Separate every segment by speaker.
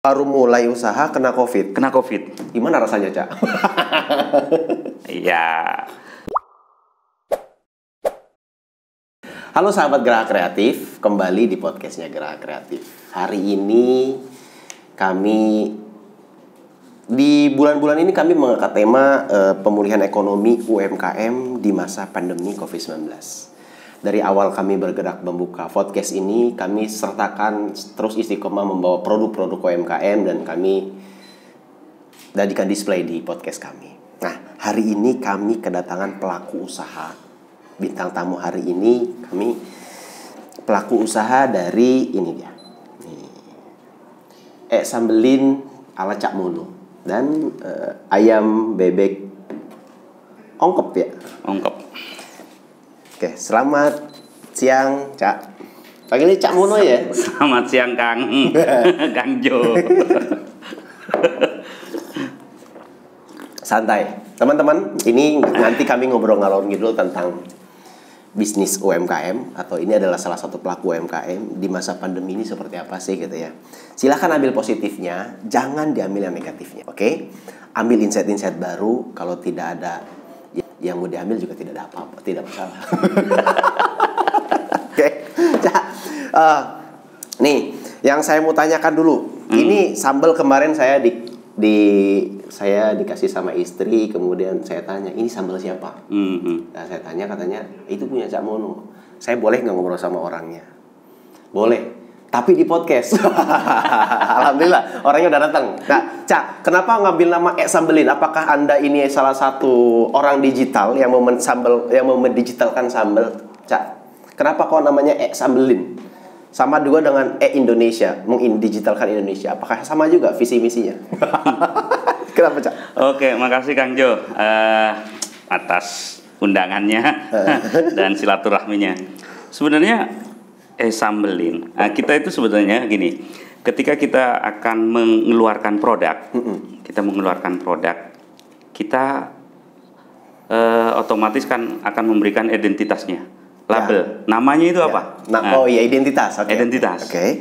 Speaker 1: Baru mulai usaha kena COVID.
Speaker 2: Kena COVID.
Speaker 1: Gimana rasanya, Cak?
Speaker 2: Iya.
Speaker 1: Halo sahabat Geraha Kreatif, kembali di podcastnya Geraha Kreatif. Hari ini di bulan-bulan ini kami mengangkat tema pemulihan ekonomi UMKM di masa pandemi COVID-19. Dari awal kami bergerak membuka podcast ini, kami sertakan terus istiqomah membawa produk-produk UMKM dan kami jadikan display di podcast kami. Nah, hari ini kami kedatangan pelaku usaha. Bintang tamu hari ini kami pelaku usaha dari ini dia. Sambelin ala Cak Mono dan ayam bebek ongkep ya.
Speaker 2: Ongkep.
Speaker 1: Oke, selamat siang, Cak. Panggilnya Cak Mono ya?
Speaker 2: Selamat siang, Kang. Kang Jo.
Speaker 1: Santai. Teman-teman, ini nanti kami ngobrol ngalor ngidul tentang bisnis UMKM, atau ini adalah salah satu pelaku UMKM di masa pandemi ini seperti apa sih gitu ya. Silahkan ambil positifnya, jangan diambil yang negatifnya, oke? Ambil insight-insight baru, kalau tidak ada yang mau diambil juga tidak ada apa-apa, tidak masalah. Oke, nih yang saya mau tanyakan dulu. Ini sambal kemarin saya saya dikasih sama istri, kemudian saya tanya, ini sambal siapa? Nah, saya tanya, katanya itu punya Cak Mono. Saya boleh nggak ngobrol sama orangnya? Boleh. Tapi di podcast. Alhamdulillah orangnya udah datang. Nah, Cak, kenapa ngambil nama Sambelin? Apakah Anda ini salah satu orang digital yang mau mendigitalkan sambal, Cak? Kenapa kok namanya Sambelin? Sama juga dengan Indonesia, mendigitalkan Indonesia. Apakah sama juga visi misinya? Kenapa, Cak?
Speaker 2: Oke, makasih Kang Jo atas undangannya dan silaturahminya. Sebenarnya Sambelin. Nah, kita itu sebenarnya gini, ketika kita akan mengeluarkan produk, kita otomatis kan akan memberikan identitasnya, label. Ya. Namanya itu apa?
Speaker 1: Oh iya, identitas. Okay.
Speaker 2: Identitas.
Speaker 1: Okay.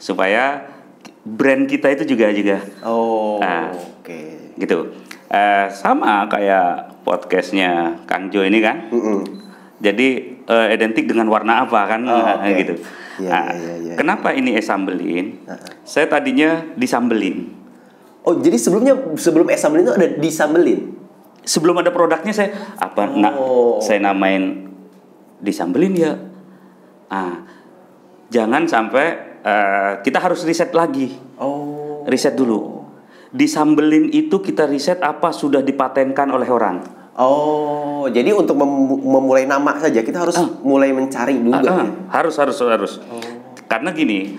Speaker 2: Supaya brand kita itu juga.
Speaker 1: Oke.
Speaker 2: Gitu. Sama kayak podcastnya Kang Jo ini kan. Jadi identik dengan warna apa kan, gitu.
Speaker 1: Ya.
Speaker 2: Kenapa ini Sambelin? Saya tadinya disambelin.
Speaker 1: Oh, jadi sebelum Sambelin itu ada disambelin.
Speaker 2: Sebelum ada produknya saya saya namain disambelin ya. Jangan sampai kita harus riset lagi. Riset dulu. Disambelin itu kita riset apa sudah dipatenkan oleh orang.
Speaker 1: Jadi untuk memulai nama saja kita harus mulai mencari juga.
Speaker 2: Harus. Karena gini,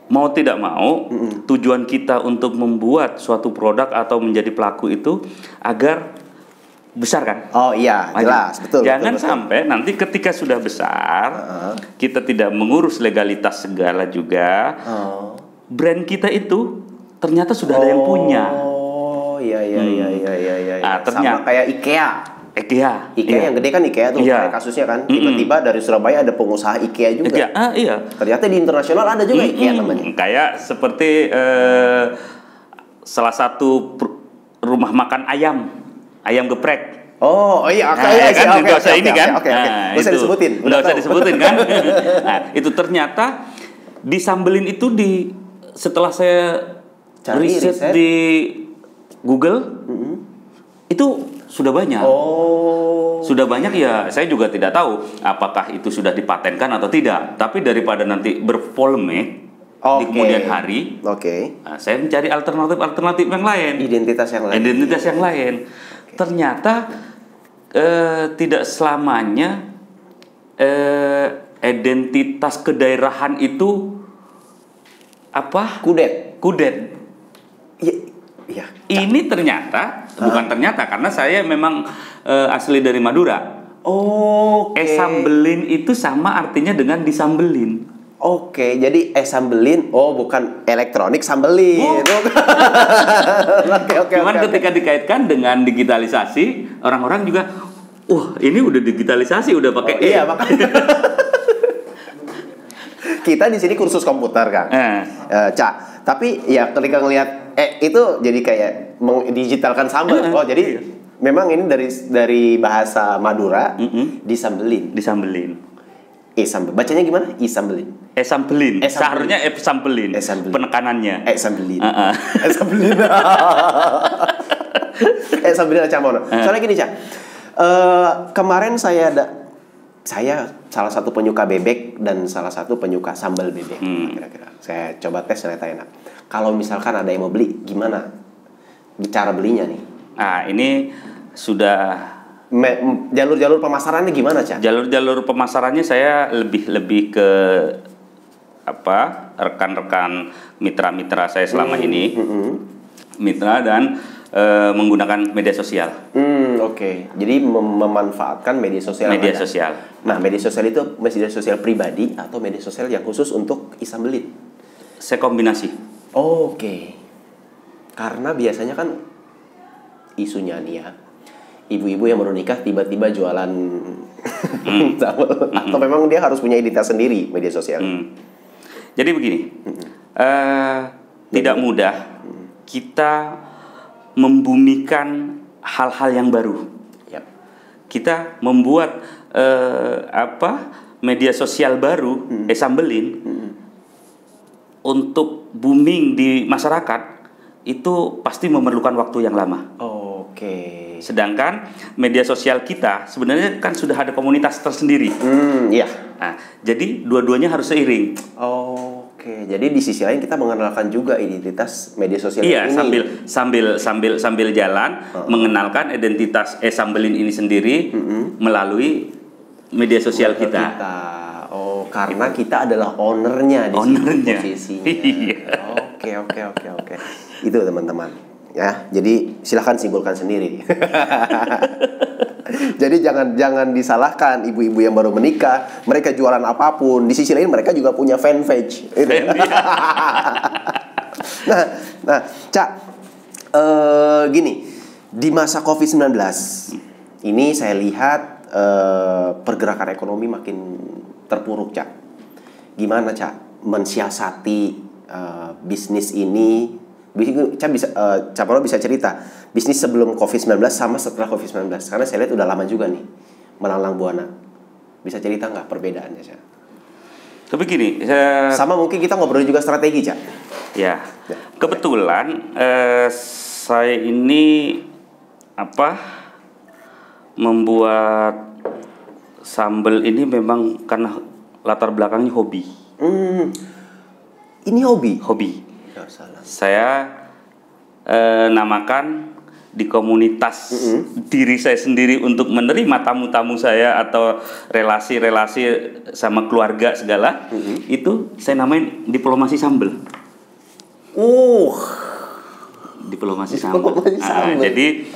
Speaker 2: mau tidak mau, tujuan kita untuk membuat suatu produk atau menjadi pelaku itu agar besar kan?
Speaker 1: Oh iya, jelas, betul.
Speaker 2: Jangan sampai nanti ketika sudah besar, kita tidak mengurus legalitas segala juga. Brand kita itu ternyata sudah ada yang punya.
Speaker 1: Iya.
Speaker 2: Ternyata
Speaker 1: sama kayak IKEA yang gede kan IKEA tuh, kayak kasusnya kan. Tiba-tiba dari Surabaya ada pengusaha IKEA juga. Ternyata di internasional ada juga IKEA namanya.
Speaker 2: Kayak seperti salah satu rumah makan ayam geprek.
Speaker 1: Kan
Speaker 2: nggak usah ini kan.
Speaker 1: Nggak usah disebutin.
Speaker 2: Nggak usah disebutin kan. Nah, itu ternyata disambelin itu setelah saya riset di Google, itu sudah banyak. Sudah banyak ya, saya juga tidak tahu apakah itu sudah dipatenkan atau tidak. Tapi daripada nanti berpolemik di kemudian hari, saya mencari alternatif yang lain. Identitas yang lain. Ternyata tidak selamanya identitas kedaerahan itu kudet. Iya. Ini ternyata karena saya memang asli dari Madura. Sambelin itu sama artinya dengan disambelin.
Speaker 1: Jadi sambelin, bukan elektronik sambelin.
Speaker 2: Cuman ketika dikaitkan dengan digitalisasi, orang-orang juga, ini udah digitalisasi, udah pakai
Speaker 1: Iya, makanya. Kita di sini kursus komputer, Kang. Cak, Tapi ya ketika ngelihat itu jadi kayak mengdigitalkan sambal. Oh, jadi memang ini dari bahasa Madura disambelin.
Speaker 2: Disambelin.
Speaker 1: Sambel. Bacanya gimana? Sambelin.
Speaker 2: Sambelin. Seharusnya sambelin. Penekanannya.
Speaker 1: Sambelin. Sambelin. Sambelin camono. Soalnya gini, Cak. Kemarin saya salah satu penyuka bebek dan salah satu penyuka sambal bebek. Kira-kira. Saya coba tes ternyata enak. Kalau misalkan ada yang mau beli, gimana cara belinya nih?
Speaker 2: Ini sudah
Speaker 1: jalur-jalur pemasarannya gimana, Cak?
Speaker 2: Jalur-jalur pemasarannya saya lebih ke rekan-rekan mitra-mitra saya selama ini. Mitra dan menggunakan media sosial.
Speaker 1: Oke. Jadi memanfaatkan media sosial.
Speaker 2: Media sosial.
Speaker 1: Nah, media sosial itu media sosial pribadi atau media sosial yang khusus untuk isambelin?
Speaker 2: Saya kombinasi.
Speaker 1: Oke. Karena biasanya kan isunya nih ya, ibu-ibu yang baru nikah tiba-tiba jualan sambal, atau memang dia harus punya identitas sendiri media sosial.
Speaker 2: Jadi begini, tidak mudah kita membumikan hal-hal yang baru. Kita membuat media sosial baru, sambelin, untuk booming di masyarakat itu pasti memerlukan waktu yang lama.
Speaker 1: Oke.
Speaker 2: Sedangkan media sosial kita sebenarnya kan sudah ada komunitas tersendiri.
Speaker 1: Iya.
Speaker 2: Nah, jadi dua-duanya harus seiring.
Speaker 1: Oke. Jadi di sisi lain kita mengenalkan juga identitas media sosial ini.
Speaker 2: Iya, sambil jalan mengenalkan identitas sambelin ini sendiri melalui media sosial kita.
Speaker 1: Oh, karena kita adalah ownernya di posisinya.
Speaker 2: Iya.
Speaker 1: Oke. Itu teman-teman. Ya, jadi silahkan simpulkan sendiri. Jadi jangan disalahkan ibu-ibu yang baru menikah, mereka jualan apapun. Di sisi lain mereka juga punya fanpage. Nah, Cak, gini, di masa COVID-19 ini saya lihat pergerakan ekonomi makin terpuruk, Cak. Gimana, Cak, mensiasati bisnis ini? Cak bisa cerita bisnis sebelum COVID-19 sama setelah COVID-19, karena saya lihat udah lama juga nih melanglang buana. Bisa cerita nggak perbedaannya, Cak?
Speaker 2: Tapi gini,
Speaker 1: sama mungkin kita ngobrol juga strategi, Cak.
Speaker 2: Ya. Kebetulan saya ini membuat sambal ini memang karena latar belakangnya hobi.
Speaker 1: Ini hobi.
Speaker 2: Saya namakan di komunitas diri saya sendiri untuk menerima tamu-tamu saya atau relasi-relasi sama keluarga segala, itu saya namain diplomasi sambal. Diplomasi sambal. Jadi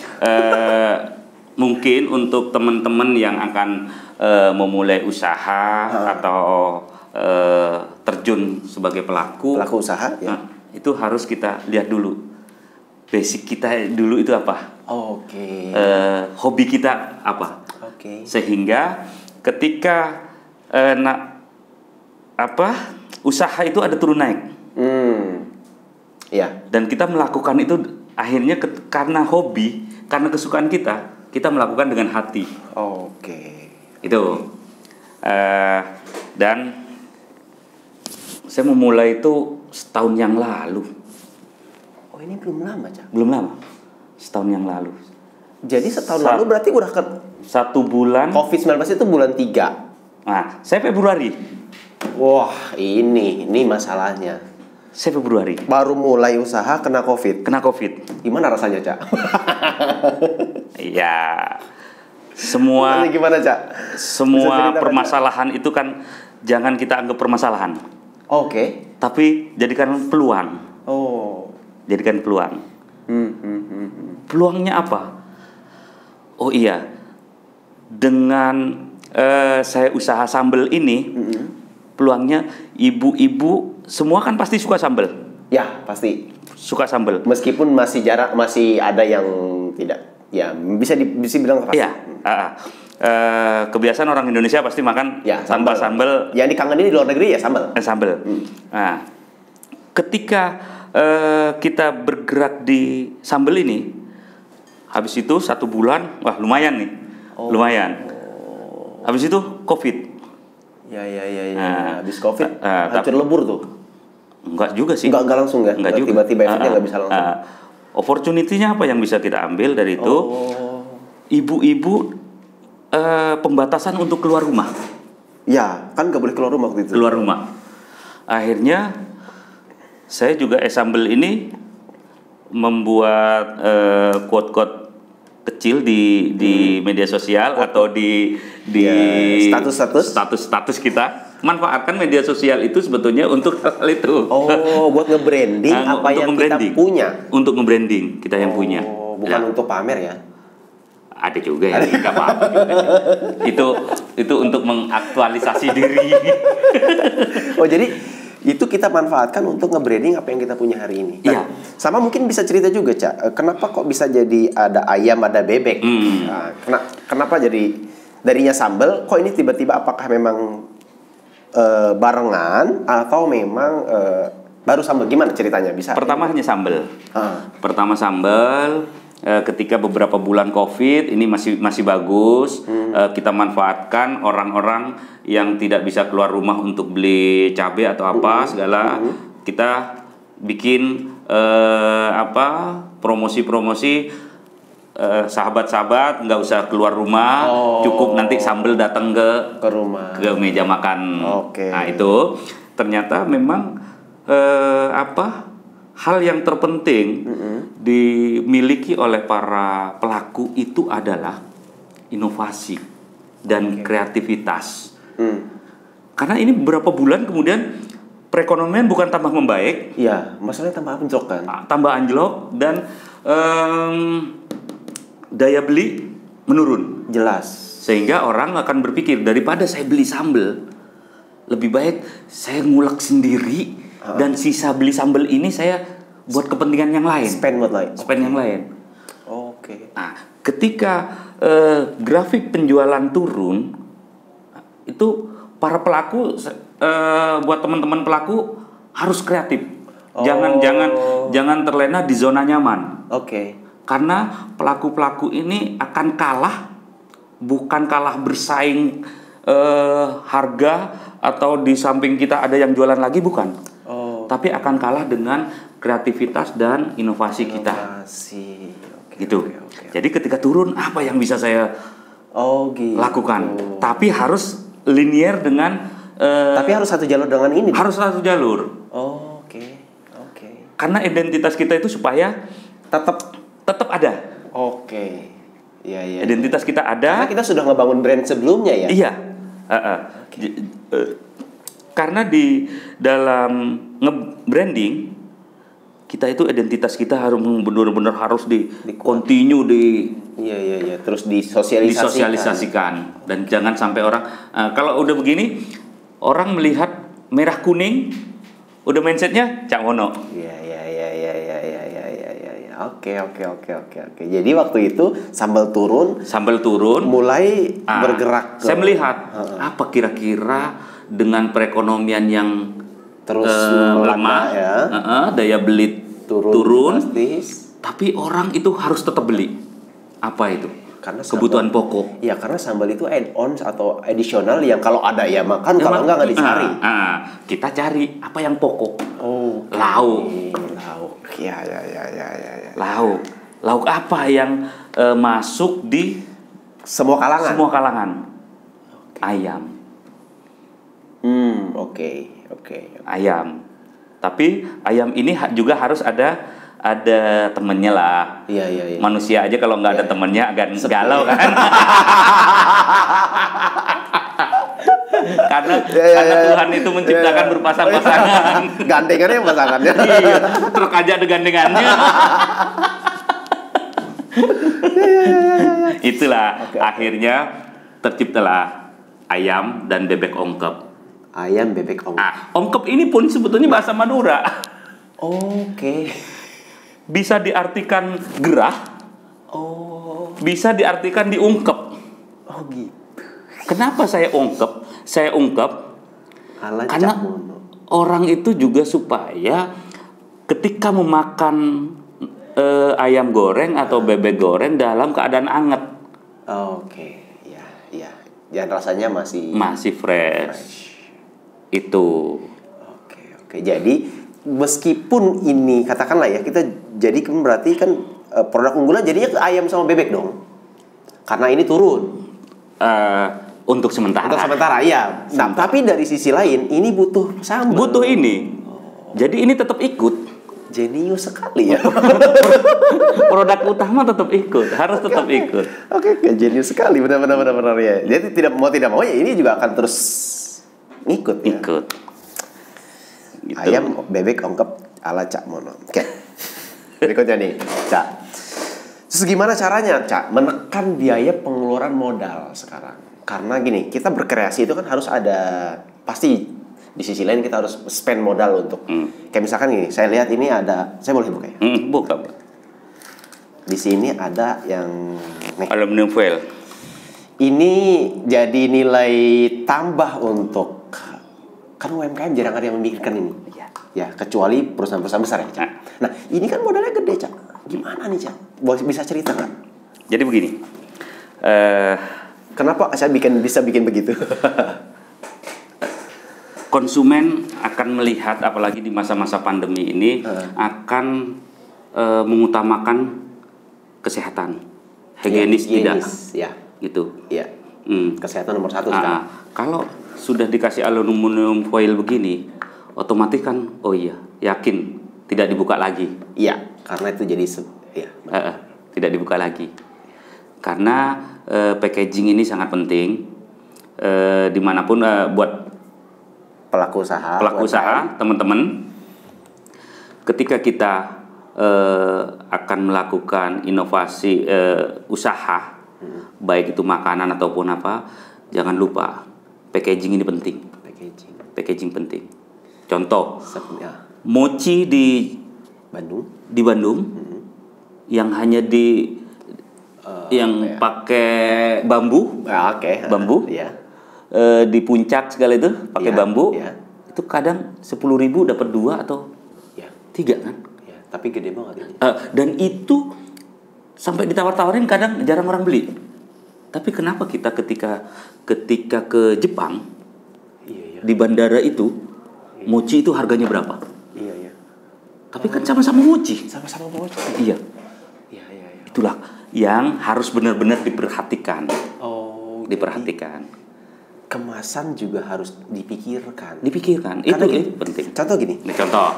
Speaker 2: mungkin untuk teman-teman yang akan memulai usaha atau terjun sebagai pelaku
Speaker 1: usaha, ya.
Speaker 2: Itu harus kita lihat dulu basic kita dulu itu apa. Hobi kita apa. Sehingga ketika usaha itu ada turun naik. Dan kita melakukan itu akhirnya karena hobi, karena kesukaan kita melakukan dengan hati. Itu. Dan saya memulai itu setahun yang lalu.
Speaker 1: Ini belum lama, Cak?
Speaker 2: Belum lama. Setahun yang lalu.
Speaker 1: Jadi setahun lalu berarti udah
Speaker 2: 1 bulan.
Speaker 1: COVID-19 itu bulan 3.
Speaker 2: Nah, saya Februari.
Speaker 1: Wah, ini masalahnya.
Speaker 2: Saya Februari.
Speaker 1: Baru mulai usaha kena COVID. Gimana rasanya, Cak?
Speaker 2: Ya. Semua
Speaker 1: gimana, Cak?
Speaker 2: Semua permasalahan itu kan jangan kita anggap permasalahan. Tapi jadikan peluang. Jadikan peluang. Peluangnya apa? Oh iya, dengan saya usaha sambal ini, peluangnya ibu-ibu semua kan pasti suka sambal.
Speaker 1: Ya, pasti
Speaker 2: suka sambal.
Speaker 1: Meskipun masih ada yang tidak. Ya, bisa bilang pasti.
Speaker 2: Iya. Kebiasaan orang Indonesia pasti makan tanpa sambal.
Speaker 1: Yang dikangenin di luar negeri ya sambal.
Speaker 2: Nah, ketika kita bergerak di sambal ini, habis itu 1 bulan, wah lumayan nih, lumayan. Habis itu COVID.
Speaker 1: Ya.
Speaker 2: Nah,
Speaker 1: habis COVID hancur lebur tuh.
Speaker 2: Enggak juga sih.
Speaker 1: Enggak langsung ya.
Speaker 2: Enggak juga.
Speaker 1: Tiba-tiba efeknya nggak bisa langsung.
Speaker 2: Opportunity-nya apa yang bisa kita ambil dari itu? Ibu-ibu pembatasan untuk keluar rumah.
Speaker 1: Ya, kan nggak boleh keluar rumah waktu itu.
Speaker 2: Keluar rumah. Akhirnya saya juga Sambal ini membuat quote-quote kecil di media sosial atau di status kita. Manfaatkan media sosial itu sebetulnya untuk hal itu.
Speaker 1: Buat nge-branding apa yang kita punya.
Speaker 2: Untuk nge-branding kita yang punya.
Speaker 1: Bukan untuk pamer ya.
Speaker 2: Ada juga ya, nggak apa-apa juga. Itu untuk mengaktualisasi diri.
Speaker 1: Jadi itu kita manfaatkan untuk nge-branding apa yang kita punya hari ini.
Speaker 2: Iya.
Speaker 1: Sama mungkin bisa cerita juga, Cak. Kenapa kok bisa jadi ada ayam, ada bebek? Kenapa jadi darinya sambal? Kok ini tiba-tiba apakah memang barengan atau memang baru sambal? Gimana ceritanya? Bisa?
Speaker 2: Pertama hanya sambal. Pertama sambal. Ketika beberapa bulan COVID ini masih bagus, kita manfaatkan orang-orang yang tidak bisa keluar rumah untuk beli cabai atau apa segala, kita bikin promosi-promosi, sahabat-sahabat nggak usah keluar rumah, cukup nanti sambal datang ke
Speaker 1: rumah,
Speaker 2: ke meja makan. Nah itu ternyata memang hal yang terpenting dimiliki oleh para pelaku itu adalah inovasi dan kreativitas. Karena ini beberapa bulan kemudian perekonomian bukan tambah membaik,
Speaker 1: iya, masalahnya tambah anjlok kan?
Speaker 2: Tambah anjlok dan daya beli menurun.
Speaker 1: Jelas.
Speaker 2: Sehingga orang akan berpikir daripada saya beli sambal, lebih baik saya ngulek sendiri. Dan sisa beli sambal ini saya buat kepentingan yang lain. Spend yang lain. Nah, ketika grafik penjualan turun, itu para pelaku, buat teman-teman pelaku harus kreatif. Jangan terlena di zona nyaman. Karena pelaku-pelaku ini akan kalah, bukan kalah bersaing harga atau di samping kita ada yang jualan lagi, bukan. Tapi akan kalah dengan kreativitas dan inovasi kita. Gitu. Jadi ketika turun apa yang bisa saya lakukan? Tapi harus linear dengan.
Speaker 1: Tapi harus satu jalur dengan ini.
Speaker 2: Harus satu jalur. Karena identitas kita itu supaya tetap ada. Identitas kita ada.
Speaker 1: Karena kita sudah ngebangun brand sebelumnya ya.
Speaker 2: Iya. Karena di dalam nge-branding kita itu identitas kita harus benar-benar harus continue
Speaker 1: terus disosialisasikan
Speaker 2: dan jangan sampai orang kalau udah begini orang melihat merah kuning udah mindsetnya Cak Wono.
Speaker 1: Oke. Jadi waktu itu sambal turun mulai bergerak.
Speaker 2: Saya melihat apa kira-kira dengan perekonomian yang terus lemah, daya beli turun, tapi orang itu harus tetap beli. Apa itu? Karena kebutuhan pokok.
Speaker 1: Ya, karena sambal itu add-ons atau additional yang kalau ada ya makan, kalau enggak dicari.
Speaker 2: Kita cari apa yang pokok. Lauk.
Speaker 1: Ya.
Speaker 2: Lauk apa yang masuk di semua kalangan. Ayam. Ayam. Tapi ayam ini juga harus ada temennya lah.
Speaker 1: Iya.
Speaker 2: Manusia aja kalau nggak ada temennya agak galau kan. karena Tuhan itu menciptakan berpasang-pasangan.
Speaker 1: Gandengannya yang pasangannya.
Speaker 2: Iya, truk aja ada gandengannya. Itulah akhirnya terciptalah ayam dan bebek ongkep.
Speaker 1: Ayam bebek ongkep.
Speaker 2: Ongkep ini pun sebetulnya bahasa Madura. Bisa diartikan gerah. Bisa diartikan diungkep.
Speaker 1: Gitu.
Speaker 2: Kenapa saya ungkep? Karena orang itu juga supaya ketika memakan ayam goreng atau bebek goreng dalam keadaan anget.
Speaker 1: Oke, ya. Dan rasanya
Speaker 2: masih fresh. Itu.
Speaker 1: Oke. Jadi meskipun ini katakanlah ya kita jadi berarti kan produk unggulan jadinya ke ayam sama bebek dong. Karena ini turun.
Speaker 2: Untuk sementara.
Speaker 1: Untuk sementara, iya. Nah, tapi dari sisi lain ini butuh sambal.
Speaker 2: Butuh ini. Jadi ini tetap ikut.
Speaker 1: Jenius sekali ya.
Speaker 2: Produk utama tetap ikut, harus tetap ikut.
Speaker 1: Oke, jenius sekali, benar ya. Jadi tidak mau ya ini juga akan terus ngikut ya.
Speaker 2: Ikut. Gitu.
Speaker 1: Ayam bebek ongkep ala Cak Mono. Oke. Berikutnya nih, Cak. Terus gimana caranya, Cak, menekan biaya pengeluaran modal sekarang? Karena gini, kita berkreasi itu kan harus ada pasti. Di sisi lain kita harus spend modal untuk kayak misalkan gini, saya lihat ini ada, saya boleh buka ya?
Speaker 2: Buka.
Speaker 1: Di sini ada yang
Speaker 2: aluminium foil.
Speaker 1: Ini jadi nilai tambah untuk kan UMKM jarang ada yang memikirkan ini. Ya, kecuali perusahaan-perusahaan besar ya, Cak. Nah, ini kan modalnya gede, Cak. Gimana nih, Cak? Bisa cerita nggak?
Speaker 2: Jadi begini.
Speaker 1: Kenapa saya bisa bikin begitu?
Speaker 2: Konsumen akan melihat, apalagi di masa-masa pandemi ini, akan mengutamakan kesehatan, higienis tidak,
Speaker 1: ya.
Speaker 2: gitu.
Speaker 1: Ya. Kesehatan nomor 1 sekarang.
Speaker 2: Kalau sudah dikasih aluminium foil begini, otomatis kan, yakin tidak dibuka lagi.
Speaker 1: Iya, karena itu jadi,
Speaker 2: tidak dibuka lagi. Karena packaging ini sangat penting, dimanapun buat
Speaker 1: pelaku usaha,
Speaker 2: teman-teman, ketika kita akan melakukan inovasi usaha, baik itu makanan ataupun apa, jangan lupa packaging ini penting. Packaging penting. Contoh, mochi di Bandung, yang hanya pakai bambu, bambu.
Speaker 1: Ya.
Speaker 2: Di puncak segala itu pakai bambu, itu kadang 10.000 dapat 2 atau 3 kan?
Speaker 1: Ya, tapi gede banget ini.
Speaker 2: Dan itu sampai ditawar-tawarin kadang jarang orang beli. Tapi kenapa kita ketika ke Jepang, di bandara itu, mochi itu harganya berapa?
Speaker 1: Iya.
Speaker 2: Tapi kan sama-sama mochi.
Speaker 1: Sama-sama mochi.
Speaker 2: Iya. Itulah yang harus benar-benar diperhatikan. Diperhatikan.
Speaker 1: Kemasan juga harus dipikirkan.
Speaker 2: Itu penting.
Speaker 1: Contoh gini.
Speaker 2: Ini contoh.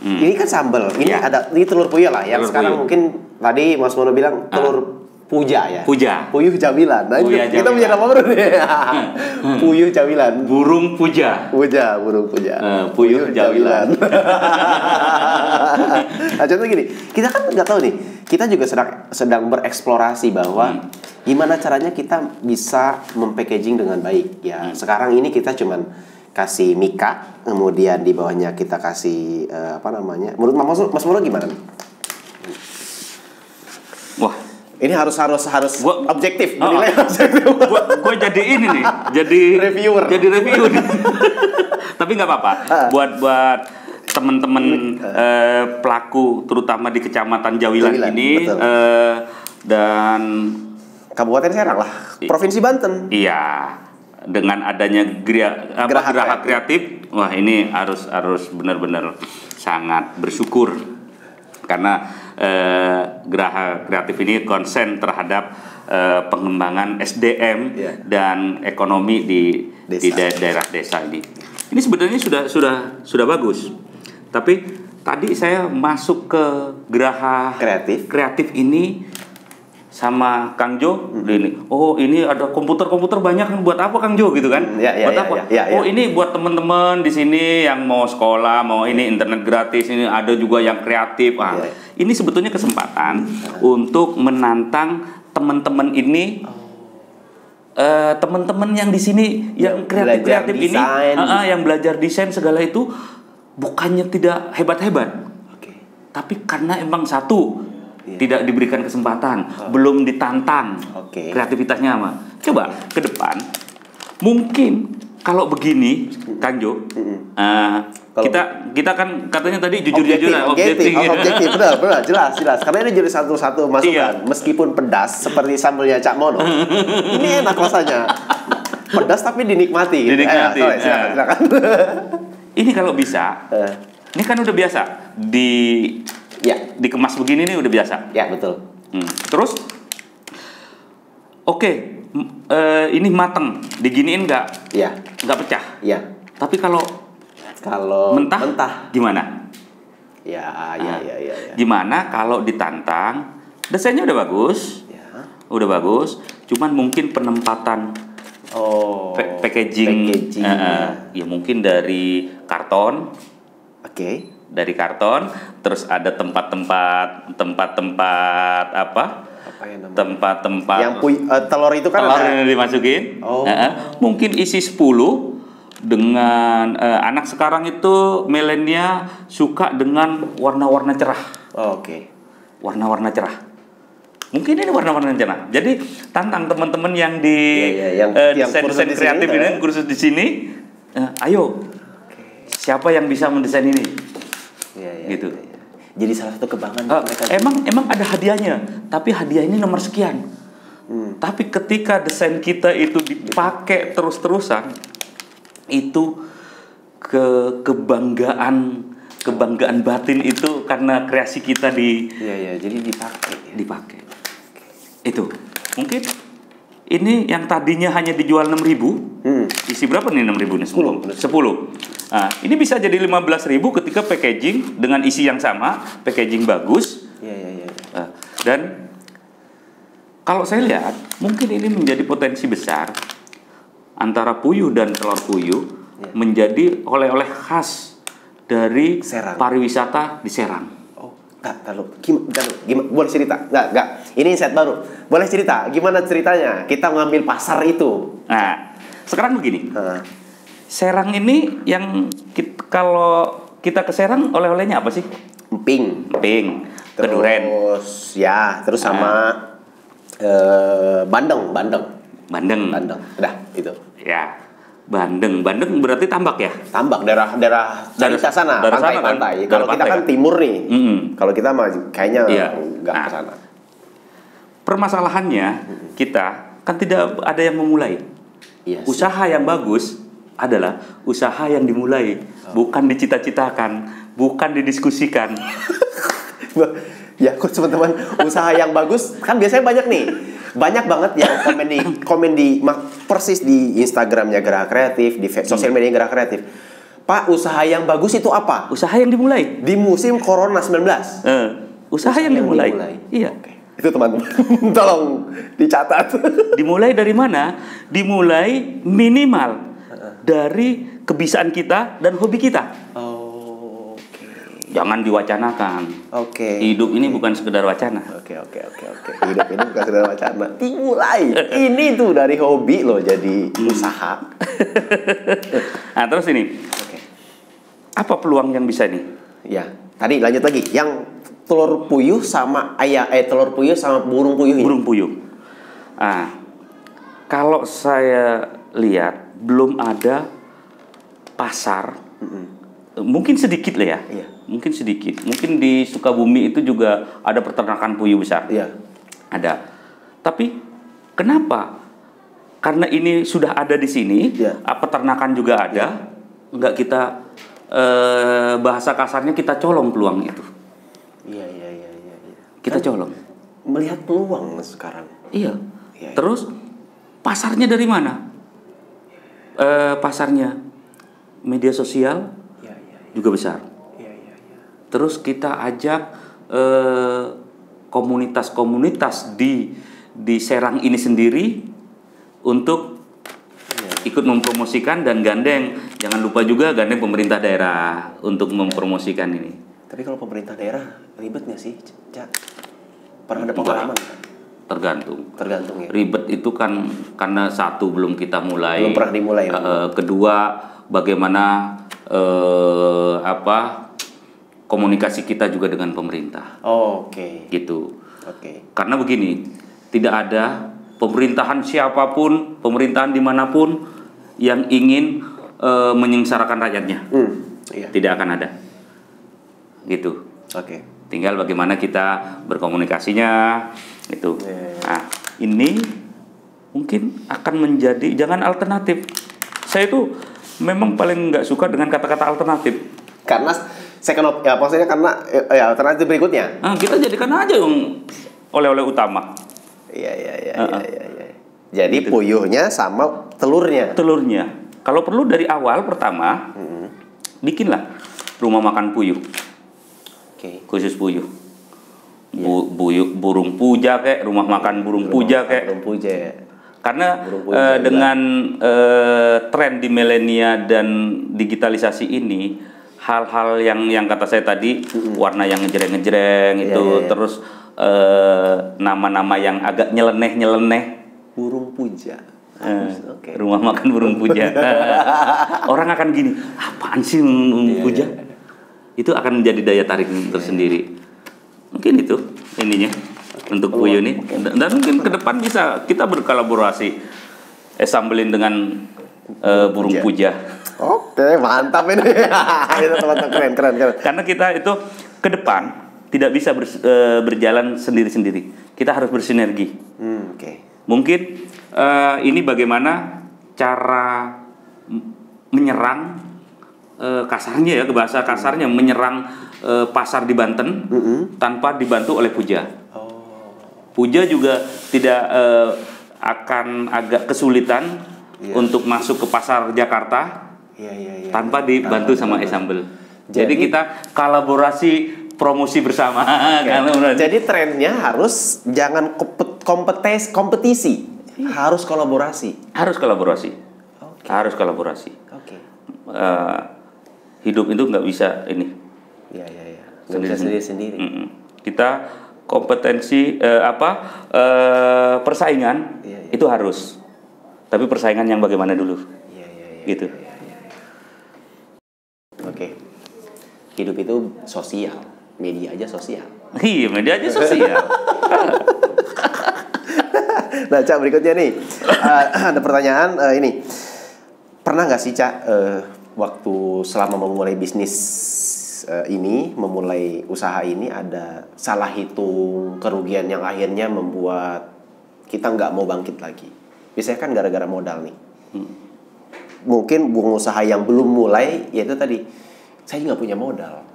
Speaker 1: Ini kan sambal. Ini telur puyuh lah. Yang sekarang mungkin tadi Mas Mono bilang telur puja ya. Puyuh Jamilan. Nah, kita punya nama baru nih. Puyuh Jamilan.
Speaker 2: Burung puja.
Speaker 1: Burung puja.
Speaker 2: Puyuh Jamilan.
Speaker 1: Nah, contoh gini. Kita kan nggak tahu nih. Kita juga sedang bereksplorasi bahwa gimana caranya kita bisa mempackaging dengan baik. Ya, sekarang ini kita cuman kasih mika, kemudian di bawahnya kita kasih menurut Mas Mono gimana nih?
Speaker 2: Wah,
Speaker 1: ini harus objektif.
Speaker 2: Gue jadi ini nih, jadi
Speaker 1: reviewer.
Speaker 2: Tapi nggak apa-apa. Buat teman-teman pelaku, terutama di Kecamatan Jawilan ini, dan
Speaker 1: Kabupaten Serang lah, Provinsi Banten.
Speaker 2: Iya, dengan adanya geraha kreatif, wah ini harus benar-benar sangat bersyukur karena geraha kreatif ini konsen terhadap pengembangan SDM dan ekonomi di daerah desa ini. Ini sebenarnya sudah bagus, tapi tadi saya masuk ke geraha kreatif ini sama Kang Jo, ini ada komputer banyak, buat apa Kang Jo gitu kan? Buat apa? Ini buat teman-teman di sini yang mau sekolah, mau ini internet gratis, ini ada juga yang kreatif. Ini sebetulnya kesempatan untuk menantang teman-teman ini, teman-teman yang di sini yang kreatif ini, yang belajar desain segala itu, bukannya tidak hebat-hebat, tapi karena emang tidak diberikan kesempatan, belum ditantang kreativitasnya apa. Coba ke depan, mungkin kalau begini, Kang Jo, Kita kan katanya tadi jujur-jujuran, objektif.
Speaker 1: Objektif, benar, jelas. Karena ini jadi satu-satu masukan. Meskipun pedas seperti sambelnya Cak Mono, ini enak rasanya. Pedas tapi dinikmati. Silakan.
Speaker 2: Ini kalau bisa, ini kan udah biasa dikemas begini nih udah biasa.
Speaker 1: Ya betul.
Speaker 2: Terus, oke, ini mateng, diginiin nggak pecah.
Speaker 1: Iya.
Speaker 2: Tapi kalau mentah gimana?
Speaker 1: Ya.
Speaker 2: Gimana kalau ditantang? Desainnya udah bagus, cuman mungkin penempatan packaging. Ya mungkin dari karton.
Speaker 1: Oke.
Speaker 2: Dari karton, terus ada tempat-tempat apa? Tempat-tempat
Speaker 1: yang telur itu kan
Speaker 2: telur yang dimasukin. Mungkin isi 10. Dengan anak sekarang itu milenial suka dengan warna-warna cerah.
Speaker 1: Oke.
Speaker 2: Warna-warna cerah. Mungkin ini warna-warna cerah. Jadi tantang teman-teman yang di desain kreatif ini, kursus di sini, ayo. Siapa yang bisa mendesain ini? Gitu.
Speaker 1: Jadi salah satu kebanggaan mereka.
Speaker 2: Emang ada hadiahnya, tapi hadiah ini nomor sekian. Tapi ketika desain kita itu dipakai terus-terusan, itu kebanggaan batin itu karena kreasi kita
Speaker 1: jadi dipakai.
Speaker 2: Itu mungkin ini yang tadinya hanya dijual 6.000, isi berapa nih 6.000 nih? 10. Nah, ini bisa jadi 15.000 ketika packaging dengan isi yang sama, packaging bagus. Dan kalau saya lihat mungkin ini menjadi potensi besar antara puyuh dan telur puyuh menjadi oleh-oleh khas dari
Speaker 1: Serang.
Speaker 2: Pariwisata di Serang.
Speaker 1: Gimana? Boleh cerita? Enggak. Ini insight baru. Boleh cerita? Gimana ceritanya? Kita mengambil pasar itu.
Speaker 2: Nah, sekarang begini. Serang ini yang kalau kita ke Serang oleh-olehnya apa sih?
Speaker 1: Emping.
Speaker 2: Keduren.
Speaker 1: Terus sama bandeng. Udah itu.
Speaker 2: Ya. Bandeng berarti tambak ya?
Speaker 1: Tambak daerah sana, pantai. Kalau kita kan timur nih. Kalau kita mah kayaknya nggak ke sana.
Speaker 2: Permasalahannya kita kan tidak ada yang memulai. Usaha yang bagus adalah usaha yang dimulai, bukan dicita-citakan, bukan didiskusikan.
Speaker 1: Ya, teman-teman, usaha yang bagus kan biasanya banyak nih. Banyak banget yang komen di persis di Instagramnya Geraha Kreatif, di sosial media Geraha Kreatif. Pak, usaha yang bagus itu apa?
Speaker 2: Usaha yang dimulai
Speaker 1: di musim Corona 19.
Speaker 2: Usaha yang dimulai. Iya.
Speaker 1: Oke. Itu teman-teman, tolong dicatat.
Speaker 2: Dimulai dari mana? Dimulai minimal dari kebiasaan kita dan hobi kita. Jangan diwacanakan. Hidup ini bukan sekedar wacana.
Speaker 1: Oke. Hidup ini bukan sekedar wacana. Dimulai. Ini tuh dari hobi loh jadi usaha.
Speaker 2: Nah, terus ini. Apa peluang yang bisa nih?
Speaker 1: Ya, tadi lanjut lagi. Yang telur puyuh sama telur puyuh sama burung puyuh ini.
Speaker 2: Burung puyuh. Kalau saya lihat belum ada pasar. Mungkin sedikit lah ya.
Speaker 1: Iya.
Speaker 2: Mungkin sedikit. Mungkin di Sukabumi itu juga ada peternakan puyuh besar.
Speaker 1: Iya.
Speaker 2: Ada. Tapi kenapa? Karena ini sudah ada di sini, peternakan juga ada. Enggak kita bahasa kasarnya kita colong peluang itu.
Speaker 1: Iya.
Speaker 2: Kita colong.
Speaker 1: Melihat peluang sekarang.
Speaker 2: Iya. Terus pasarnya dari mana? Pasarnya media sosial juga besar. Terus kita ajak komunitas-komunitas di Serang ini sendiri untuk ikut mempromosikan dan gandeng. Jangan lupa juga gandeng pemerintah daerah untuk mempromosikan ini.
Speaker 1: Tapi kalau pemerintah daerah ribet nggak sih, Cak? Pernah ada pengalaman?
Speaker 2: Tergantung ya. Ribet itu kan karena satu belum kita mulai.
Speaker 1: Belum pernah dimulai.
Speaker 2: Kedua bagaimana komunikasi kita juga dengan pemerintah. Gitu. Karena begini, tidak ada pemerintahan siapapun, pemerintahan dimanapun yang ingin menyengsarakan rakyatnya. tidak akan ada. Gitu.
Speaker 1: Oke.
Speaker 2: Tinggal bagaimana kita berkomunikasinya itu. Nah, ini mungkin akan menjadi jangan alternatif. Saya itu memang paling nggak suka dengan kata-kata alternatif.
Speaker 1: Karena maksudnya karena alternatif berikutnya.
Speaker 2: Kita jadikan aja yang oleh-oleh utama.
Speaker 1: Iya. Jadi gitu. Puyuhnya sama telurnya.
Speaker 2: Kalau perlu dari awal pertama, bikinlah rumah makan puyuh. Khusus puyuh. Burung puja kayak rumah makan burung puja kayak. Karena dengan tren di milenia dan digitalisasi ini, hal-hal yang kata saya tadi, warna yang ngejreng-ngejreng itu, terus nama-nama yang agak nyeleneh,
Speaker 1: burung puja.
Speaker 2: Rumah makan burung puja. Orang akan gini, apaan sih burung puja? Itu akan menjadi daya tarik tersendiri. Mungkin itu ininya untuk puyuh ini. Dan mungkin ke depan bisa kita berkolaborasi sambelin dengan burung puja.
Speaker 1: Oke, mantap ini. Itu teman-teman keren.
Speaker 2: Karena kita itu ke depan tidak bisa berjalan sendiri-sendiri. Kita harus bersinergi. Mungkin ini bagaimana cara menyerang kasarnya bahasa kasarnya menyerang pasar di Banten tanpa dibantu oleh puja. Puja juga tidak akan agak kesulitan untuk masuk ke pasar Jakarta tanpa dibantu sama e-sambel. Jadi kita kolaborasi promosi bersama.
Speaker 1: Jadi trennya harus jangan kompetisi, harus kolaborasi. Harus kolaborasi.
Speaker 2: Hidup itu nggak bisa ini.
Speaker 1: Nggak bisa sendiri.
Speaker 2: Kita kompetensi persaingan itu harus. Tapi persaingan yang bagaimana dulu? Gitu.
Speaker 1: Oke. Hidup itu sosial. Media aja sosial.
Speaker 2: Iya, media aja sosial.
Speaker 1: Nah, Cak, berikutnya nih. Ada pertanyaan ini. Pernah nggak sih, Cak, waktu selama memulai bisnis memulai usaha ini ada salah hitung kerugian yang akhirnya membuat kita nggak mau bangkit lagi? Biasanya kan gara-gara modal nih. Mungkin pengusaha yang belum mulai, yaitu tadi, saya nggak punya modal.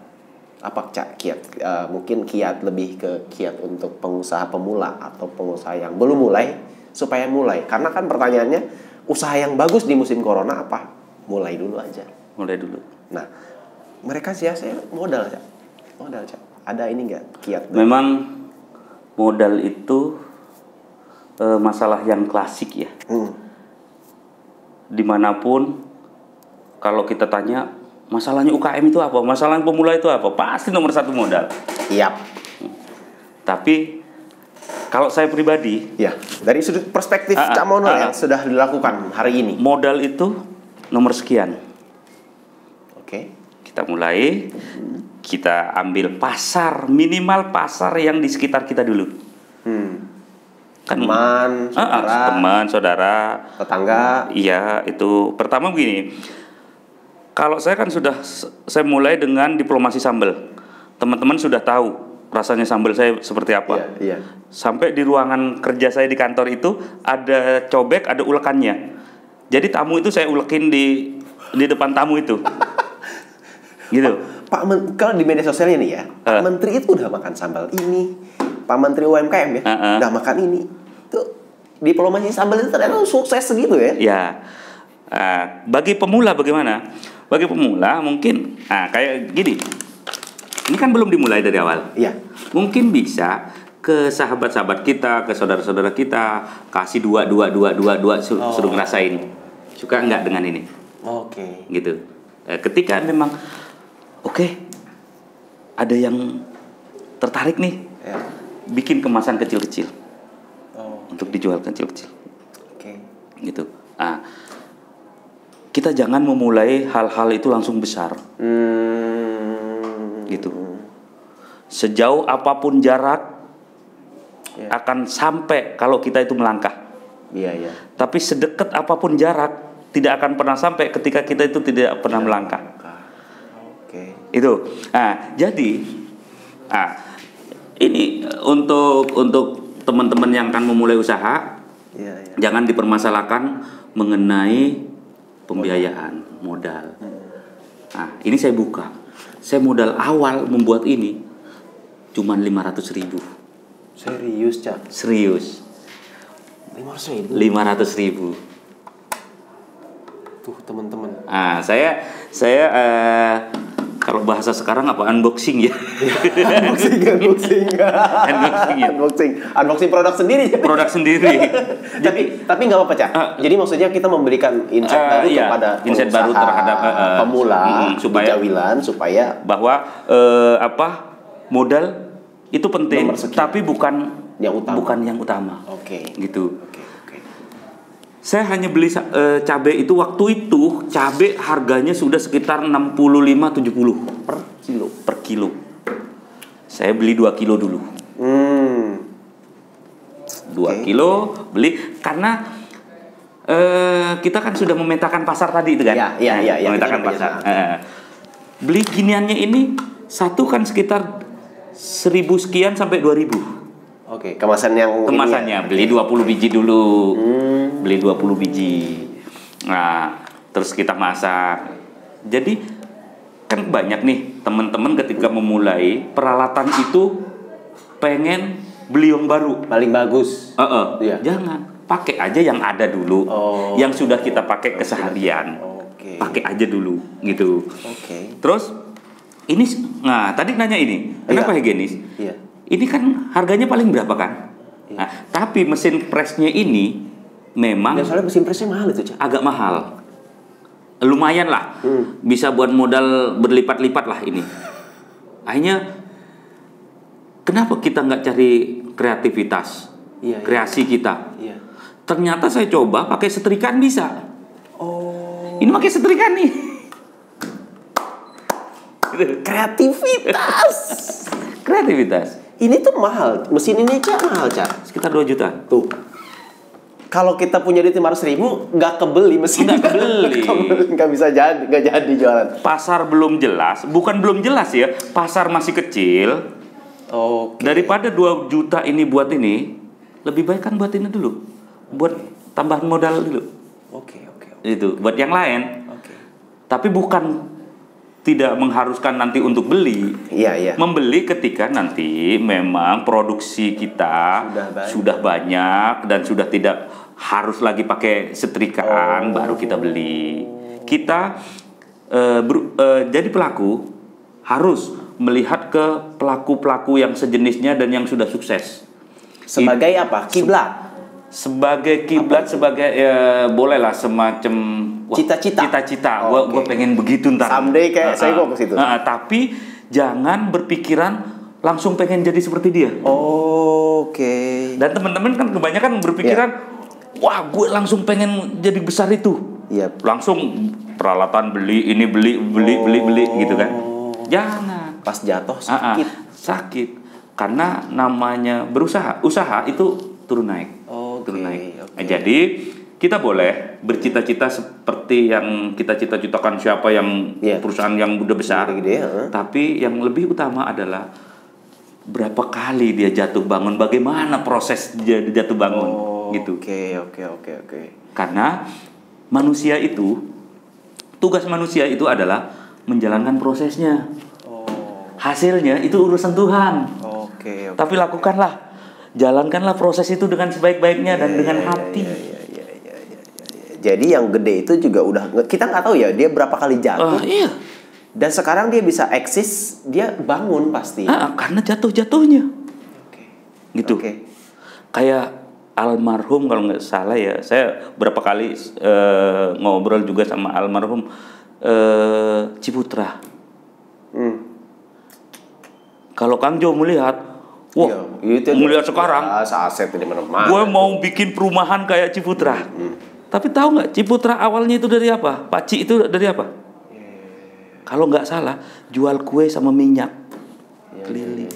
Speaker 1: Apa, Cak, mungkin kiat lebih ke kiat untuk pengusaha pemula atau pengusaha yang belum mulai supaya mulai? Karena kan pertanyaannya, usaha yang bagus di musim corona apa? Mulai dulu aja. Nah, mereka saya modal, Cak. Ada ini nggak kiat?
Speaker 2: Memang modal itu masalah yang klasik ya. Dimanapun kalau kita tanya masalahnya UKM itu apa, masalah pemula itu apa, pasti nomor satu modal. Tapi kalau saya pribadi,
Speaker 1: dari sudut perspektif Cak Mono yang sudah dilakukan hari ini,
Speaker 2: modal itu nomor sekian. Kita mulai, kita ambil minimal pasar yang di sekitar kita dulu.
Speaker 1: Teman,
Speaker 2: saudara,
Speaker 1: tetangga.
Speaker 2: Iya, itu pertama begini. Kalau saya kan saya mulai dengan diplomasi sambal. Teman-teman sudah tahu rasanya sambal saya seperti apa. Sampai di ruangan kerja saya di kantor itu ada cobek, ada ulekannya. Jadi tamu itu saya ulekin di depan tamu itu. Gitu.
Speaker 1: Kalau di media sosialnya nih ya, Pak Menteri itu udah makan sambal ini. Pak Menteri UMKM ya, udah makan ini. Tuh diplomasi sambal itu ternyata sukses segitu ya.
Speaker 2: Bagi pemula bagaimana? Bagi pemula mungkin kayak gini. Ini kan belum dimulai dari awal. Mungkin bisa ke sahabat-sahabat kita, ke saudara-saudara kita, kasih dua suruh ngerasain. Suka nggak dengan ini? Gitu. Ketika memang ada yang tertarik nih, bikin kemasan kecil-kecil untuk dijual kecil-kecil. Gitu. Kita jangan memulai hal-hal itu langsung besar. Gitu. Sejauh apapun jarak akan sampai kalau kita itu melangkah. Tapi sedekat apapun jarak tidak akan pernah sampai ketika kita itu tidak pernah melangkah. Itu. Nah, jadi ini untuk teman-teman yang akan memulai usaha, jangan dipermasalahkan mengenai pembiayaan modal. Nah, ini saya buka. Saya modal awal membuat ini cuman 500.000.
Speaker 1: Serius, Cak?
Speaker 2: Serius. 500.000.
Speaker 1: Tuh, teman-teman.
Speaker 2: Nah, saya kalau bahasa sekarang apa, unboxing ya?
Speaker 1: Unboxing produk sendiri.
Speaker 2: Produk sendiri.
Speaker 1: tapi nggak apa-apa, Cak. Jadi maksudnya kita memberikan insight baru kepada
Speaker 2: insight baru terhadap
Speaker 1: pemula supaya
Speaker 2: bahwa modal itu penting, tapi bukan yang utama.
Speaker 1: Oke.
Speaker 2: Gitu. Saya hanya beli cabai itu, waktu itu cabai harganya sudah sekitar 65-70 per kilo. Saya beli 2 kilo dulu. 2 kilo beli karena kita kan sudah memetakan pasar tadi itu kan?
Speaker 1: Iya.
Speaker 2: Memetakan pasar. Beli giniannya ini satu kan sekitar 1.000 sekian sampai 2.000.
Speaker 1: Oke, kemasannya
Speaker 2: beli 20 biji dulu. Beli 20 biji. Nah, terus kita masak. Jadi kan banyak nih teman-teman ketika memulai peralatan itu pengen beli yang baru,
Speaker 1: paling bagus.
Speaker 2: Iya. Jangan, pakai aja yang ada dulu. Yang sudah kita pakai keseharian. Pakai aja dulu gitu. Terus ini tadi nanya ini, kenapa higienis?
Speaker 1: Iya.
Speaker 2: Ini kan harganya paling berapa kan? Nah, tapi mesin presnya ini memang
Speaker 1: soalnya mesin presnya mahal itu, Cak.
Speaker 2: Agak mahal. Lumayan lah. Bisa buat modal berlipat-lipat lah ini. Akhirnya kenapa kita nggak cari kreativitas? Kreasi kita. Ternyata saya coba pakai setrikaan bisa. Ini pakai setrikaan nih. Kreativitas.
Speaker 1: Ini tuh mahal, mesin ini aja mahal, Cak.
Speaker 2: Sekitar 2 juta.
Speaker 1: Tuh. Kalau kita punya di 500.000, nggak kebeli mesin.
Speaker 2: Nggak kebeli.
Speaker 1: Nggak bisa nggak jadi jualan.
Speaker 2: Pasar belum jelas, bukan belum jelas ya. Pasar masih kecil. Daripada 2 juta ini buat ini, lebih baik kan buat ini dulu. Buat tambahan modal dulu. Itu buat yang lain. Tapi bukan tidak mengharuskan nanti untuk beli. Membeli ketika nanti memang produksi kita sudah banyak dan sudah tidak harus lagi pakai setrikaan, baru kita beli. Kita jadi pelaku harus melihat ke pelaku-pelaku yang sejenisnya dan yang sudah sukses.
Speaker 1: Sebagai apa? Kiblat.
Speaker 2: Sebagai kiblat, sebagai bolehlah semacam cita-cita. Gue pengen begitu ntar.
Speaker 1: Someday kayak saya kok ke situ.
Speaker 2: Tapi jangan berpikiran langsung pengen jadi seperti dia. Dan teman-teman kan kebanyakan berpikiran, wah gue langsung pengen jadi besar itu. Langsung peralatan beli gitu kan. Jangan.
Speaker 1: Pas jatuh
Speaker 2: sakit. Karena namanya usaha itu turun naik. Jadi kita boleh bercita-cita seperti yang kita cita-citakan siapa yang perusahaan yang udah besar. Tapi yang lebih utama adalah berapa kali dia jatuh bangun, bagaimana proses dia jatuh bangun gitu. Karena tugas manusia itu adalah menjalankan prosesnya. Hasilnya itu urusan Tuhan. Tapi jalankanlah proses itu dengan sebaik-baiknya dan dengan hati.
Speaker 1: Jadi yang gede itu juga udah, kita nggak tahu ya dia berapa kali jatuh. Dan sekarang dia bisa eksis, dia bangun pasti.
Speaker 2: Karena jatuh-jatuhnya. Gitu. Kayak almarhum kalau nggak salah ya, saya berapa kali ngobrol juga sama almarhum Ciputra. Kalau Kang Jo melihat, melihat sekarang, gue mau bikin perumahan kayak Ciputra. Tapi tahu nggak Ciputra awalnya itu dari apa? Paci itu dari apa? Kalau nggak salah, jual kue sama minyak keliling.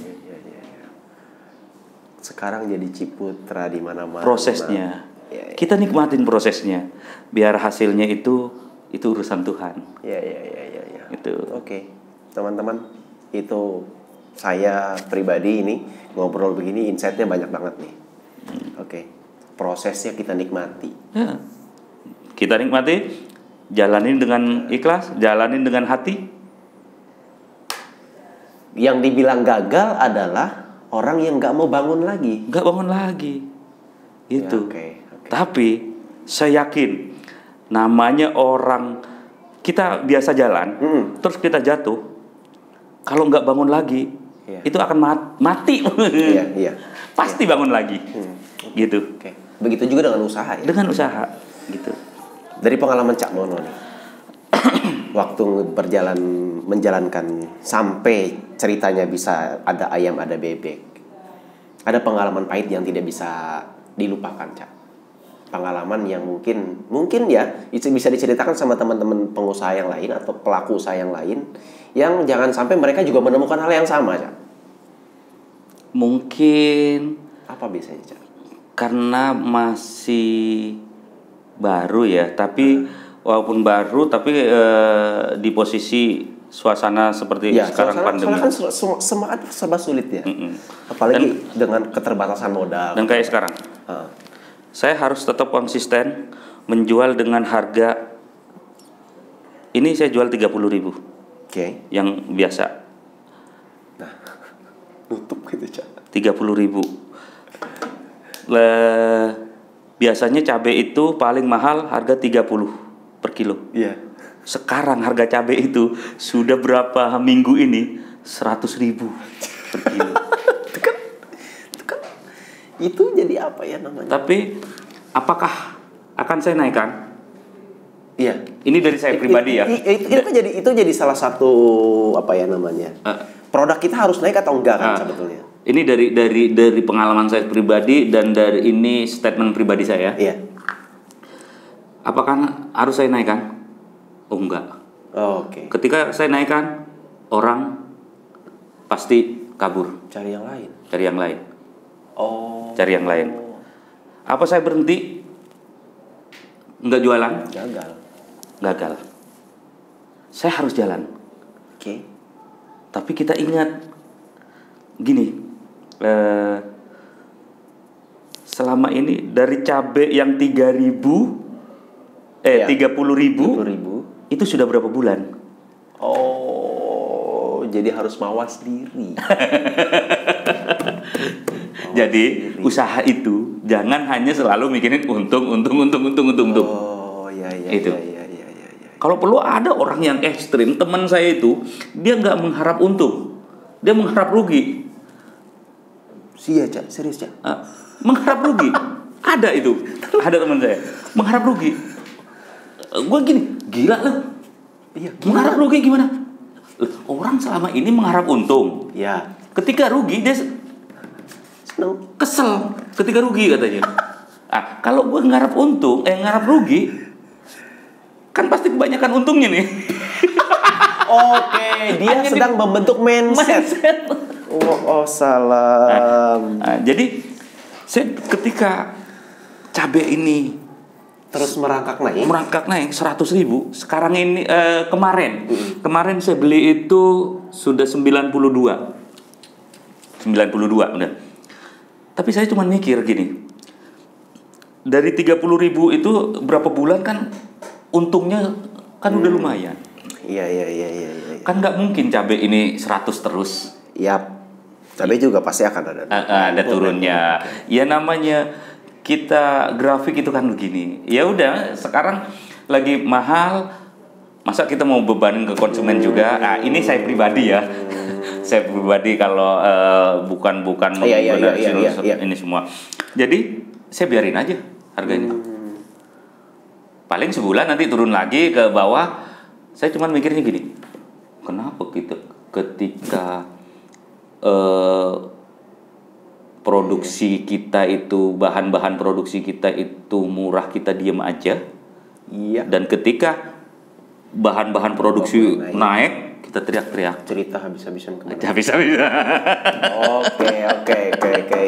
Speaker 1: Sekarang jadi Ciputra di mana-mana.
Speaker 2: Prosesnya, kita nikmatin prosesnya. Biar hasilnya itu urusan Tuhan.
Speaker 1: Itu. teman-teman. Itu saya pribadi ini ngobrol begini insight-nya banyak banget nih. Oke. Prosesnya kita nikmati.
Speaker 2: Ya. Kita nikmati, jalanin dengan ikhlas, jalanin dengan hati.
Speaker 1: Yang dibilang gagal adalah orang yang nggak mau bangun lagi.
Speaker 2: Nggak bangun lagi. Itu.
Speaker 1: Ya, okay.
Speaker 2: Tapi saya yakin namanya orang kita biasa jalan, terus kita jatuh, kalau nggak bangun lagi, itu akan mati.
Speaker 1: Iya.
Speaker 2: Pasti bangun lagi. Gitu.
Speaker 1: Okay. Begitu juga dengan usaha ya.
Speaker 2: Dengan usaha, gitu.
Speaker 1: Dari pengalaman Cak Mono nih, waktu menjalankan sampai ceritanya bisa ada ayam, ada bebek, ada pengalaman pahit yang tidak bisa dilupakan, Cak. Pengalaman yang mungkin ya itu bisa diceritakan sama teman-teman pengusaha yang lain atau pelaku usaha yang lain, yang jangan sampai mereka juga menemukan hal yang sama, Cak.
Speaker 2: Mungkin
Speaker 1: apa biasanya, Cak?
Speaker 2: Karena masih baru ya, tapi walaupun baru tapi di posisi suasana seperti
Speaker 1: ya,
Speaker 2: sekarang pandemi.
Speaker 1: Soalnya kan semangat serba sulit ya. Apalagi dengan keterbatasan modal. Dan
Speaker 2: kayak sekarang. Saya harus tetap konsisten menjual dengan harga ini saya jual 30.000.
Speaker 1: Oke.
Speaker 2: Yang biasa.
Speaker 1: Nah, nutup gitu, Cak.
Speaker 2: 30.000. Biasanya cabai itu paling mahal harga 30 per kilo.
Speaker 1: Iya.
Speaker 2: Sekarang harga cabai itu sudah berapa minggu ini 100.000 per kilo.
Speaker 1: Itu jadi apa ya namanya?
Speaker 2: Tapi apakah akan saya naikkan?
Speaker 1: Iya.
Speaker 2: Ini dari saya pribadi ya.
Speaker 1: Itu jadi salah satu apa ya namanya? Produk kita harus naik atau enggak kan sebetulnya?
Speaker 2: Ini dari pengalaman saya pribadi dan dari ini statement pribadi saya.
Speaker 1: Iya.
Speaker 2: Apakah harus saya naikkan? Oh enggak.
Speaker 1: Oh, oke.
Speaker 2: Ketika saya naikkan, orang pasti kabur.
Speaker 1: Cari yang lain.
Speaker 2: Cari yang lain.
Speaker 1: Oh.
Speaker 2: Cari yang lain. Apa saya berhenti? Enggak jualan? Gagal. Saya harus jalan.
Speaker 1: Oke.
Speaker 2: Tapi kita ingat gini, selama ini dari cabai yang 30.000 itu sudah berapa bulan?
Speaker 1: Oh, jadi harus mawas diri.
Speaker 2: Jadi usaha itu jangan hanya selalu mikirin untung.
Speaker 1: Oh, iya.
Speaker 2: Itu. Kalau perlu ada orang yang ekstrim, teman saya itu dia nggak mengharap untung, dia mengharap rugi.
Speaker 1: Iya, Cak, serius, Cak.
Speaker 2: Mengharap rugi. Ada teman saya mengharap rugi. Gue gini, gila lu.
Speaker 1: Iya.
Speaker 2: Mengharap rugi gimana? Orang selama ini mengharap untung.
Speaker 1: Ya.
Speaker 2: Ketika rugi dia kesel. Ketika rugi katanya. Kalau gue ngarap untung, ngarap rugi, kan pasti kebanyakan untungnya nih.
Speaker 1: Oke, dia sedang membentuk mindset. Oh, salam.
Speaker 2: Jadi saya ketika cabai ini
Speaker 1: terus merangkak naik
Speaker 2: 100.000. Sekarang ini kemarin saya beli itu sudah 92 benar. Tapi saya cuma mikir gini, dari 30.000 itu berapa bulan kan untungnya kan udah lumayan.
Speaker 1: Iya.
Speaker 2: Kan nggak mungkin cabai ini 100 terus.
Speaker 1: Yap. Cabai juga pasti akan
Speaker 2: ada turunnya. Ya namanya kita grafik itu kan begini. Ya udah, sekarang lagi mahal, masa kita mau bebanin ke konsumen juga? Ini saya pribadi ya. Saya pribadi kalau bukan ini semua. Jadi saya biarin aja harganya. Paling sebulan nanti turun lagi ke bawah. Saya cuma mikirnya gini, kenapa kita ketika produksi kita itu, bahan-bahan produksi kita itu murah, kita diam aja.
Speaker 1: Iya.
Speaker 2: Dan ketika bahan-bahan produksi naik, kita teriak-teriak.
Speaker 1: Cerita habis-habisan kemana?
Speaker 2: Habis-habisan.
Speaker 1: Oke.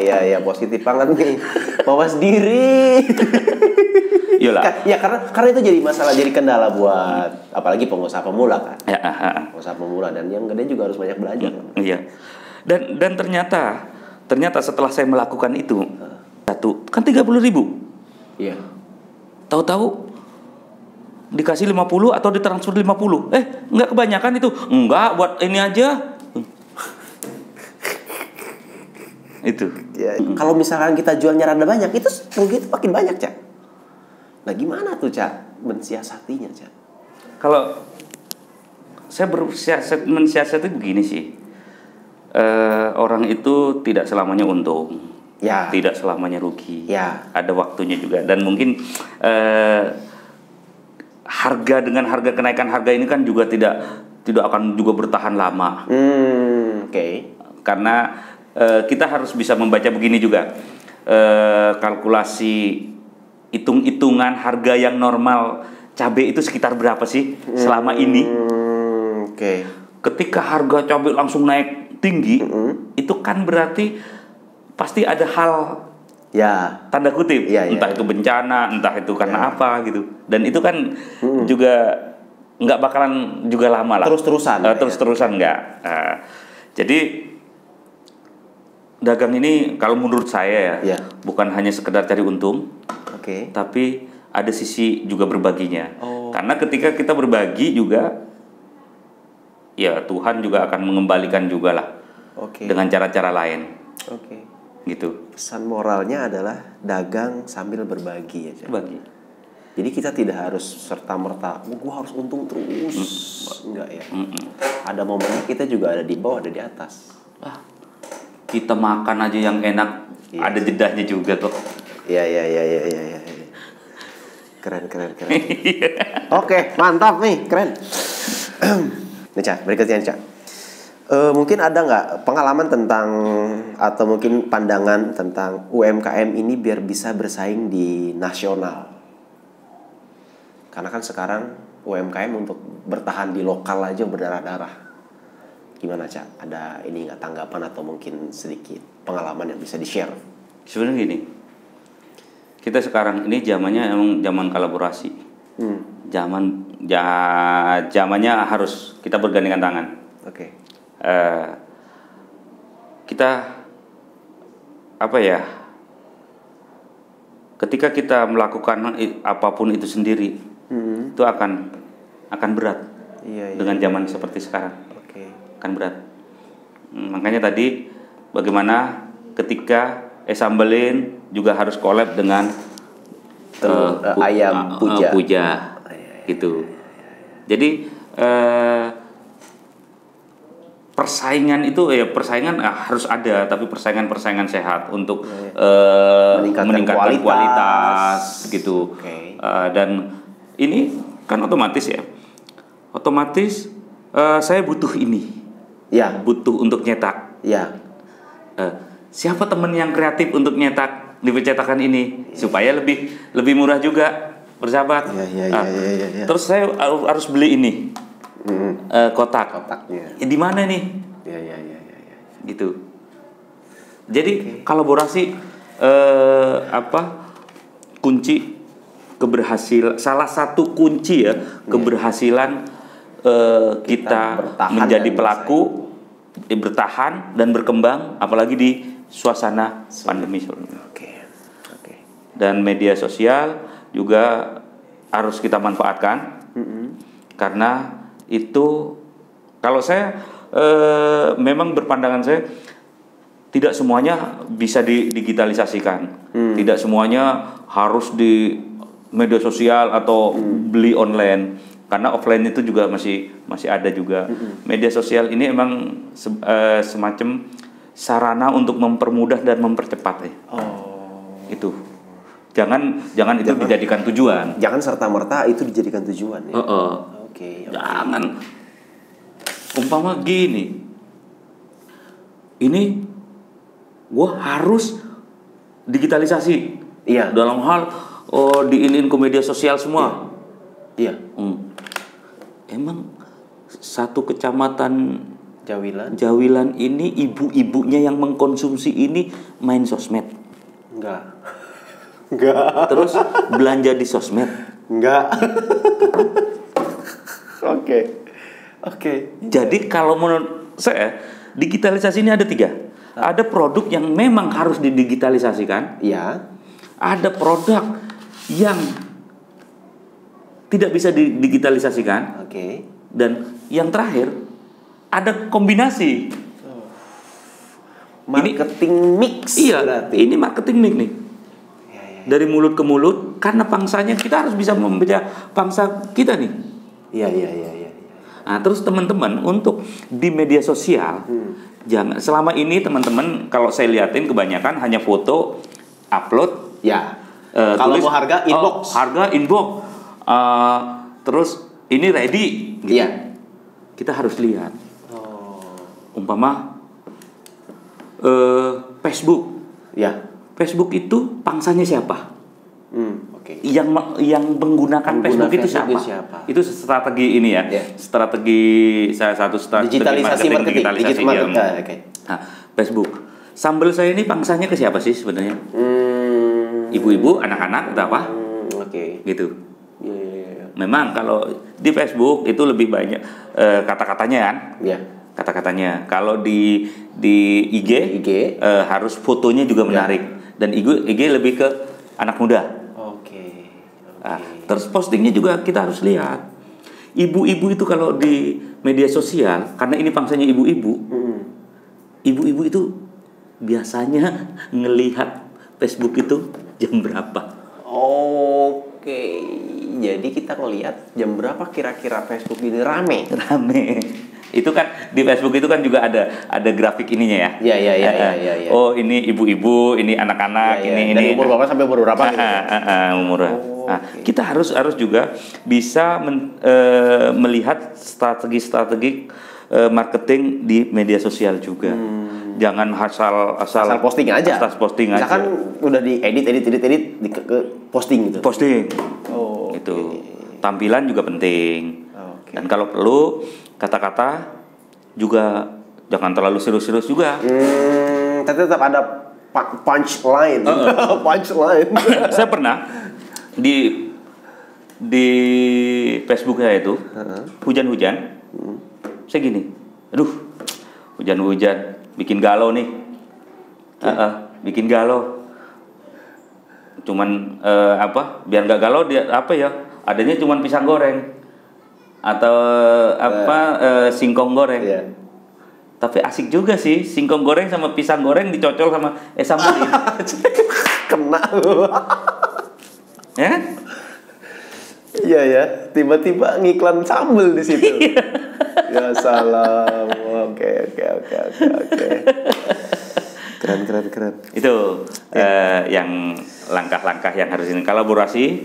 Speaker 1: Ya, positif banget nih. Mawas diri.
Speaker 2: Iyalah.
Speaker 1: Ya karena itu jadi masalah, jadi kendala buat apalagi pengusaha pemula kan.
Speaker 2: Ya,
Speaker 1: Pengusaha pemula dan yang gede juga harus banyak belajar.
Speaker 2: Iya. Dan ternyata setelah saya melakukan itu satu kan 30.000.
Speaker 1: Iya.
Speaker 2: Tahu-tahu dikasih 50 atau ditransfer 50. Enggak kebanyakan itu. Enggak, buat ini aja. Itu.
Speaker 1: Ya, kalau misalkan kita jualnya rada banyak, itu rugi itu makin banyak, Cak. Nah, gimana tuh, Cak, mensiasatinya, Cak?
Speaker 2: Kalau saya mensiasati begini sih. Orang itu tidak selamanya untung.
Speaker 1: Ya.
Speaker 2: Tidak selamanya rugi.
Speaker 1: Ya.
Speaker 2: Ada waktunya juga dan mungkin harga kenaikan harga ini kan juga tidak akan juga bertahan lama.
Speaker 1: Oke.
Speaker 2: Karena kita harus bisa membaca begini juga, kalkulasi hitung-hitungan harga yang normal cabai itu sekitar berapa sih selama ini?
Speaker 1: Oke.
Speaker 2: Ketika harga cabai langsung naik tinggi, itu kan berarti pasti ada hal,
Speaker 1: ya,
Speaker 2: tanda kutip, entah itu bencana, entah itu karena apa gitu. Dan itu kan juga nggak bakalan juga lama lah. Terus-terusan nggak. Jadi dagang ini kalau menurut saya bukan hanya sekedar cari untung, tapi ada sisi juga berbaginya. Karena ketika kita berbagi juga, ya Tuhan juga akan mengembalikan juga lah dengan cara-cara lain. Gitu.
Speaker 1: Pesan moralnya adalah dagang sambil berbagi ya.
Speaker 2: Berbagi.
Speaker 1: Jadi kita tidak harus serta-merta, gue harus untung terus, enggak ya. Ada momennya kita juga ada di bawah, ada di atas.
Speaker 2: Kita makan aja yang enak, ada jedahnya juga tuh.
Speaker 1: Iya. Keren. Oke, mantap nih, keren. Nih, Cak, berikutnya nih, Cak. Mungkin ada nggak pengalaman tentang atau mungkin pandangan tentang UMKM ini biar bisa bersaing di nasional? Karena kan sekarang UMKM untuk bertahan di lokal aja berdarah-darah. Gimana, Cak? Ada ini nggak tanggapan atau mungkin sedikit pengalaman yang bisa di-share?
Speaker 2: Sebenarnya gini, kita sekarang ini zamannya emang zaman kolaborasi. Zamannya harus kita bergandengan tangan. Kita ketika kita melakukan apapun itu sendiri, itu akan berat. Dengan zaman seperti sekarang. Akan berat. Makanya tadi bagaimana ketika Sambelin juga harus collab dengan
Speaker 1: ayam puja.
Speaker 2: Gitu. Jadi persaingan itu harus ada, tapi persaingan sehat untuk meningkatkan kualitas gitu. Dan ini kan otomatis saya butuh ini. Butuh untuk nyetak. Siapa teman yang kreatif untuk nyetak di percetakan ini supaya lebih murah juga, bersahabat. Terus saya harus beli ini. Kotaknya. Di mana nih? Gitu. Jadi kolaborasi kunci keberhasilan, salah satu kunci keberhasilan kita menjadi pelaku, bertahan dan berkembang, apalagi di suasana pandemi. Dan media sosial juga harus kita manfaatkan, karena itu kalau saya memang berpandangan saya tidak semuanya bisa digitalisasikan, tidak semuanya harus di media sosial atau beli online. Karena offline itu juga masih ada juga. Media sosial ini emang semacam sarana untuk mempermudah dan mempercepat itu. Jangan itu dijadikan tujuan.
Speaker 1: Jangan serta-merta itu dijadikan tujuan ya.
Speaker 2: Jangan. Umpama gini. Ini gua harus digitalisasi. Dalam hal diinin ke media sosial semua. Emang satu kecamatan Jawilan ini ibu-ibunya yang mengkonsumsi ini main sosmed?
Speaker 1: Enggak. Enggak.
Speaker 2: Terus belanja di sosmed?
Speaker 1: Enggak. Oke.
Speaker 2: Jadi kalau menurut saya digitalisasi ini ada 3. Ada produk yang memang harus didigitalisasikan.
Speaker 1: Iya.
Speaker 2: Ada produk yang tidak bisa didigitalisasikan.
Speaker 1: Oke.
Speaker 2: Dan yang terakhir ada kombinasi.
Speaker 1: Marketing mix.
Speaker 2: Iya,
Speaker 1: berarti.
Speaker 2: ini marketing mix nih. Dari mulut ke mulut, karena pangsanya kita harus bisa membaca pangsa kita nih.
Speaker 1: Iya.
Speaker 2: Nah, terus teman-teman untuk di media sosial, jangan selama ini teman-teman kalau saya liatin kebanyakan hanya foto, upload.
Speaker 1: Ya. Kalau mau harga inbox.
Speaker 2: Harga inbox. Terus ini ready. Gitu.
Speaker 1: Iya.
Speaker 2: Kita harus lihat. Umpama Facebook.
Speaker 1: Ya.
Speaker 2: Facebook itu pangsanya siapa?
Speaker 1: Oke.
Speaker 2: Yang menggunakan Facebook itu siapa? Itu strategi ini ya.
Speaker 1: Yeah.
Speaker 2: Strategi salah satu strategi
Speaker 1: digitalisasi marketing.
Speaker 2: Digitalisasi
Speaker 1: Oke.
Speaker 2: Nah, Facebook. Sambal saya ini pangsanya ke siapa sih sebenarnya? Ibu-ibu, anak-anak atau apa?
Speaker 1: Oke.
Speaker 2: Gitu.
Speaker 1: Iya.
Speaker 2: Memang kalau di Facebook itu lebih banyak kata-katanya kan?
Speaker 1: Iya.
Speaker 2: Kata-katanya. Kalau di IG harus fotonya juga menarik. Dan IG lebih ke anak muda.
Speaker 1: Oke.
Speaker 2: Nah, terus postingnya juga kita harus lihat. Ibu-ibu itu kalau di media sosial, karena ini pangsanya ibu-ibu, ibu-ibu itu biasanya ngelihat Facebook itu jam berapa.
Speaker 1: Oke. Jadi kita ngelihat jam berapa kira-kira Facebook ini rame.
Speaker 2: Itu kan di Facebook itu kan juga ada grafik ininya ya.
Speaker 1: Iya.
Speaker 2: Oh, ini ibu-ibu, ini anak-anak, ini
Speaker 1: dari umur berapa sampai umur berapa gitu.
Speaker 2: Umurnya. Nah, kita harus juga bisa melihat strategi marketing di media sosial juga. Jangan asal
Speaker 1: posting aja.
Speaker 2: Misalkan
Speaker 1: udah diedit ke posting gitu.
Speaker 2: Posting. Itu. Tampilan juga penting. Dan kalau perlu kata-kata juga jangan terlalu serius-serius juga.
Speaker 1: Tapi tetap ada punchline. Punchline.
Speaker 2: Saya pernah di Facebook saya itu hujan-hujan. Saya gini, aduh, hujan-hujan bikin galau nih. Bikin galau. Cuman biar nggak galau dia adanya cuman pisang goreng. Atau singkong goreng.
Speaker 1: Yeah.
Speaker 2: Tapi asik juga sih singkong goreng sama pisang goreng dicocol sama sambalin.
Speaker 1: Kena.
Speaker 2: Ya?
Speaker 1: Iya. Tiba-tiba ngiklan sambal di situ. Ya salam. Oke. Keren.
Speaker 2: Itu yang langkah-langkah yang harus ini kolaborasi.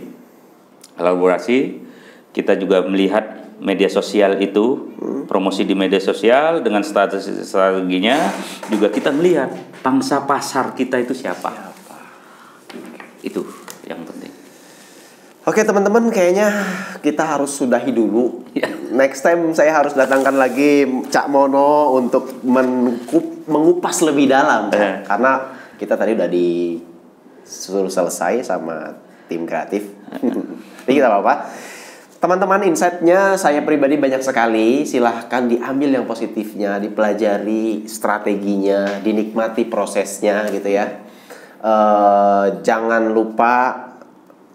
Speaker 2: Kita juga melihat media sosial itu, promosi di media sosial dengan strateginya juga kita melihat pangsa pasar kita itu siapa. Itu yang penting.
Speaker 1: Oke teman-teman, kayaknya kita harus sudahi dulu. Next time saya harus datangkan lagi Cak Mono untuk mengupas lebih dalam. Karena kita tadi udah disuruh selesai sama tim kreatif. Jadi kita apa-apa. Teman-teman, insight-nya saya pribadi banyak sekali. Silahkan diambil yang positifnya, dipelajari strateginya, dinikmati prosesnya gitu ya. Jangan lupa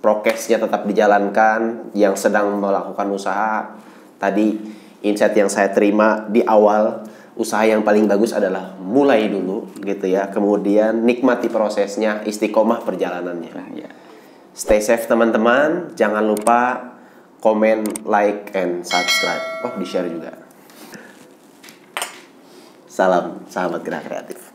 Speaker 1: prokesnya tetap dijalankan. Yang sedang melakukan usaha, tadi insight yang saya terima di awal, usaha yang paling bagus adalah mulai dulu gitu ya. Kemudian nikmati prosesnya, istiqomah perjalanannya. Stay safe teman-teman. Jangan lupa komen, like, and subscribe. Di-share juga. Salam sahabat gerak kreatif.